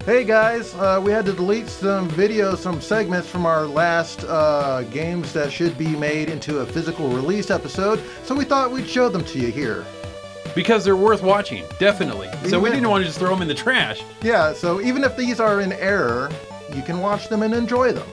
Hey guys, we had to delete some videos, some segments from our last games that should be made into a physical release episode, so we thought we'd show them to you here. Because they're worth watching, definitely. So we didn't want to just throw them in the trash. Yeah, so even if these are in error, you can watch them and enjoy them.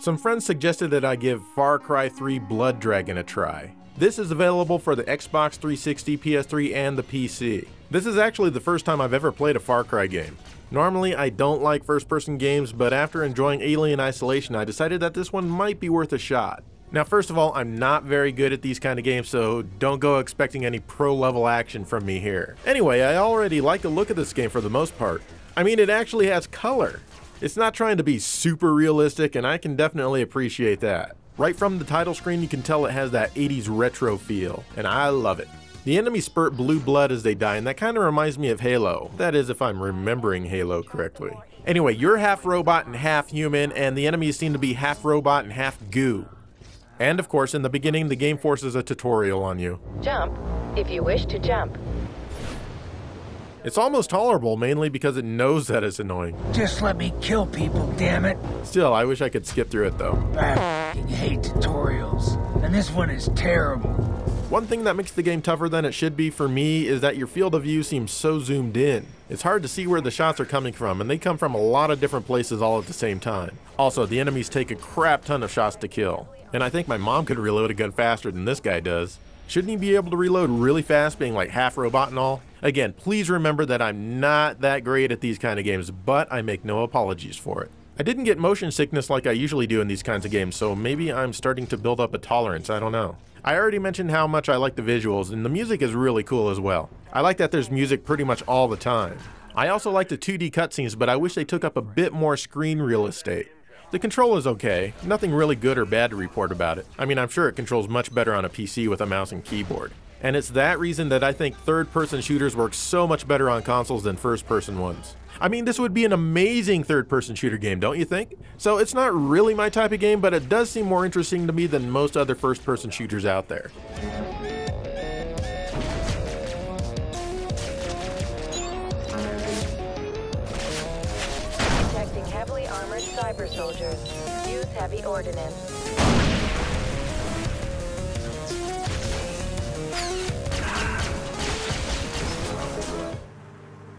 Some friends suggested that I give Far Cry 3 Blood Dragon a try. This is available for the Xbox 360, PS3, and the PC. This is actually the first time I've ever played a Far Cry game. Normally I don't like first-person games, but after enjoying Alien Isolation I decided that this one might be worth a shot. Now first of all, I'm not very good at these kind of games, so don't go expecting any pro-level action from me here. Anyway, I already like the look of this game for the most part. I mean, it actually has color. It's not trying to be super realistic, and I can definitely appreciate that. Right from the title screen you can tell it has that 80s retro feel, and I love it. The enemies spurt blue blood as they die, and that kind of reminds me of Halo. That is, if I'm remembering Halo correctly. Anyway, you're half robot and half human, and the enemies seem to be half robot and half goo. And of course, in the beginning, the game forces a tutorial on you. Jump if you wish to jump. It's almost tolerable, mainly because it knows that it's annoying. Just let me kill people, damn it. Still, I wish I could skip through it though. I f***ing hate tutorials, and this one is terrible. One thing that makes the game tougher than it should be for me is that your field of view seems so zoomed in. It's hard to see where the shots are coming from, and they come from a lot of different places all at the same time. Also, the enemies take a crap ton of shots to kill. And I think my mom could reload a gun faster than this guy does. Shouldn't he be able to reload really fast, being like half robot and all? Again, please remember that I'm not that great at these kind of games, but I make no apologies for it. I didn't get motion sickness like I usually do in these kinds of games, so maybe I'm starting to build up a tolerance, I don't know. I already mentioned how much I like the visuals, and the music is really cool as well. I like that there's music pretty much all the time. I also like the 2D cutscenes, but I wish they took up a bit more screen real estate. The control is okay, nothing really good or bad to report about it. I mean, I'm sure it controls much better on a PC with a mouse and keyboard. And it's that reason that I think third-person shooters work so much better on consoles than first-person ones. I mean, this would be an amazing third-person shooter game, don't you think? So it's not really my type of game, but it does seem more interesting to me than most other first-person shooters out there. Detecting heavily armored cyber soldiers. Use heavy ordnance.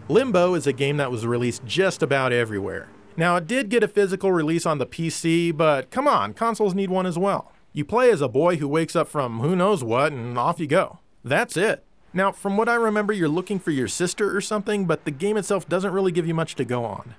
Limbo is a game that was released just about everywhere. Now, it did get a physical release on the PC, but come on, consoles need one as well. You play as a boy who wakes up from who knows what, and off you go. That's it. Now, from what I remember, you're looking for your sister or something, but the game itself doesn't really give you much to go on.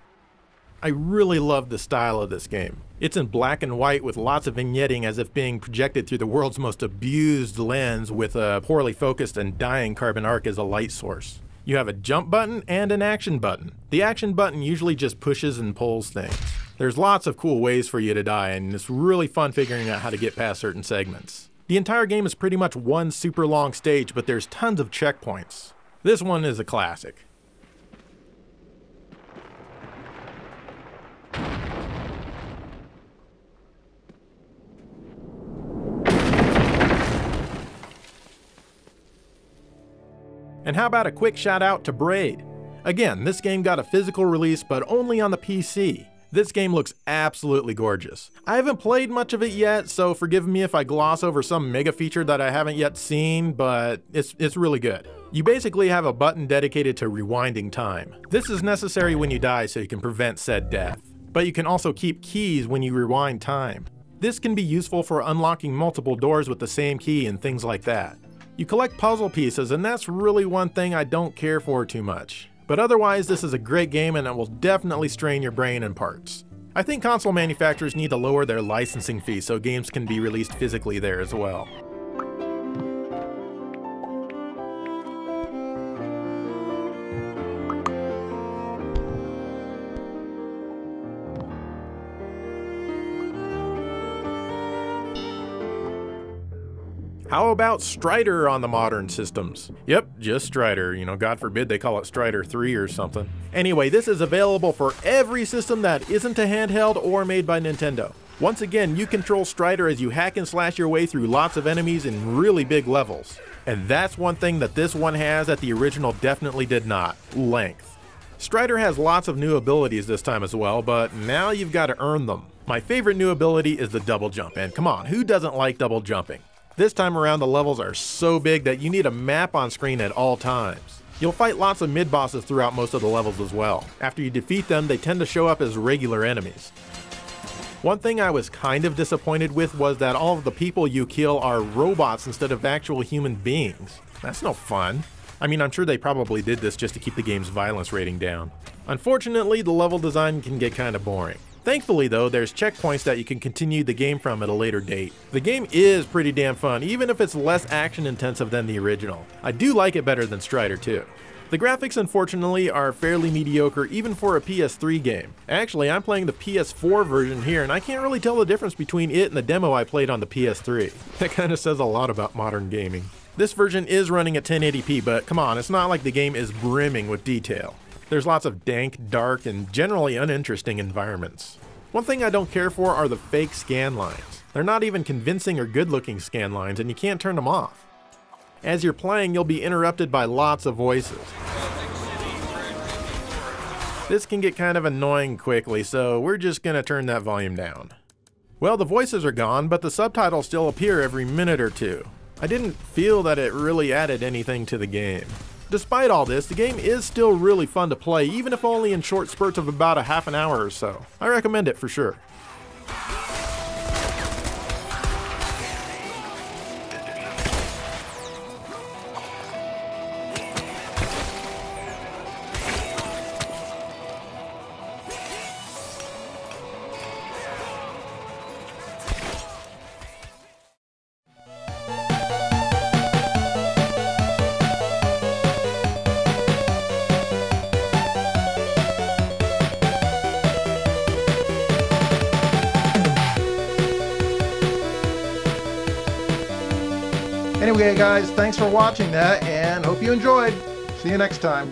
I really love the style of this game. It's in black and white with lots of vignetting as if being projected through the world's most abused lens with a poorly focused and dying carbon arc as a light source. You have a jump button and an action button. The action button usually just pushes and pulls things. There's lots of cool ways for you to die, and it's really fun figuring out how to get past certain segments. The entire game is pretty much one super long stage, but there's tons of checkpoints. This one is a classic. And how about a quick shout out to Braid? Again, this game got a physical release, but only on the PC. This game looks absolutely gorgeous. I haven't played much of it yet, so forgive me if I gloss over some mega feature that I haven't yet seen, but it's really good. You basically have a button dedicated to rewinding time. This is necessary when you die so you can prevent said death. But you can also keep keys when you rewind time. This can be useful for unlocking multiple doors with the same key and things like that. You collect puzzle pieces, and that's really one thing I don't care for too much. But otherwise, this is a great game and it will definitely strain your brain in parts. I think console manufacturers need to lower their licensing fees so games can be released physically there as well. How about Strider on the modern systems? Yep, just Strider. You know, God forbid they call it Strider 3 or something. Anyway, this is available for every system that isn't a handheld or made by Nintendo. Once again, you control Strider as you hack and slash your way through lots of enemies in really big levels. And that's one thing that this one has that the original definitely did not: length. Strider has lots of new abilities this time as well, but now you've got to earn them. My favorite new ability is the double jump, and come on, who doesn't like double jumping? This time around the levels are so big that you need a map on screen at all times. You'll fight lots of mid-bosses throughout most of the levels as well. After you defeat them, they tend to show up as regular enemies. One thing I was kind of disappointed with was that all of the people you kill are robots instead of actual human beings. That's no fun. I mean, I'm sure they probably did this just to keep the game's violence rating down. Unfortunately, the level design can get kinda boring. Thankfully though, there's checkpoints that you can continue the game from at a later date. The game is pretty damn fun, even if it's less action intensive than the original. I do like it better than Strider 2. The graphics unfortunately are fairly mediocre even for a PS3 game. Actually, I'm playing the PS4 version here and I can't really tell the difference between it and the demo I played on the PS3. That kinda says a lot about modern gaming. This version is running at 1080p, but come on, it's not like the game is brimming with detail. There's lots of dank, dark, and generally uninteresting environments. One thing I don't care for are the fake scan lines. They're not even convincing or good-looking scan lines, and you can't turn them off. As you're playing, you'll be interrupted by lots of voices. This can get kind of annoying quickly, so we're just gonna turn that volume down. Well, the voices are gone, but the subtitles still appear every minute or two. I didn't feel that it really added anything to the game. Despite all this, the game is still really fun to play, even if only in short spurts of about a half an hour or so. I recommend it for sure. Anyway, guys, thanks for watching that, and hope you enjoyed. See you next time.